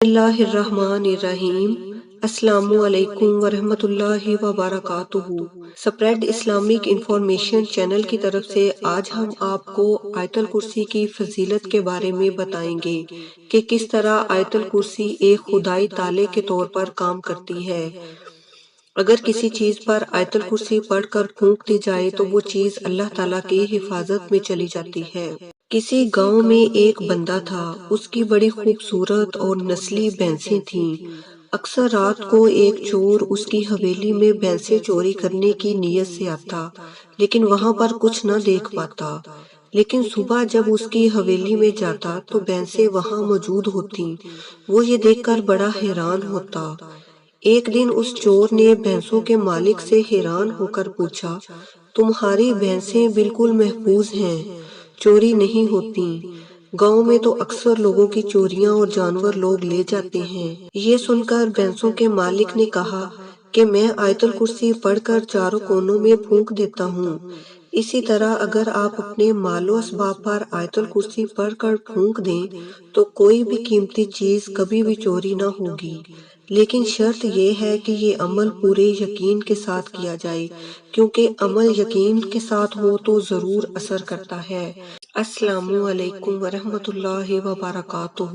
اللہ الرحمن الرحیم۔ السلام علیکم ورحمۃ اللہ وبرکاتہ۔ سپریڈ اسلامک انفارمیشن چینل کی طرف سے آج ہم آپ کو آیت الکرسی کی فضیلت کے بارے میں بتائیں گے کہ کس طرح آیت الکرسی ایک خدائی تالے کے طور پر کام کرتی ہے۔ اگر کسی چیز پر آیت الکرسی پڑھ کر پھونک دی جائے تو وہ چیز اللہ تعالیٰ کی حفاظت میں چلی جاتی ہے۔ کسی گاؤں میں ایک بندہ تھا، اس کی بڑی خوبصورت اور نسلی بھینسیں تھیں۔ اکثر رات کو ایک چور اس کی حویلی میں بھینسیں چوری کرنے کی نیت سے آتا، لیکن وہاں پر کچھ نہ دیکھ پاتا۔ لیکن صبح جب اس کی حویلی میں جاتا تو بھینسیں وہاں موجود ہوتیں۔ وہ یہ دیکھ کر بڑا حیران ہوتا۔ ایک دن اس چور نے بھینسوں کے مالک سے حیران ہو کر پوچھا، تمہاری بھینسیں بالکل محفوظ ہیں، چوری نہیں ہوتی۔ گاؤں میں تو اکثر لوگوں کی چوریاں اور جانور لوگ لے جاتے ہیں۔ یہ سن کر بھینسوں کے مالک نے کہا کہ میں آیت الکرسی پڑھ کر چاروں کونوں میں پھونک دیتا ہوں۔ اسی طرح اگر آپ اپنے مال و اسباب پر آیت الکرسی پڑھ کر پھونک دیں تو کوئی بھی قیمتی چیز کبھی بھی چوری نہ ہوگی، لیکن شرط یہ ہے کہ یہ عمل پورے یقین کے ساتھ کیا جائے، کیونکہ عمل یقین کے ساتھ ہو تو ضرور اثر کرتا ہے۔ السلام علیکم ورحمۃ اللہ وبرکاتہ۔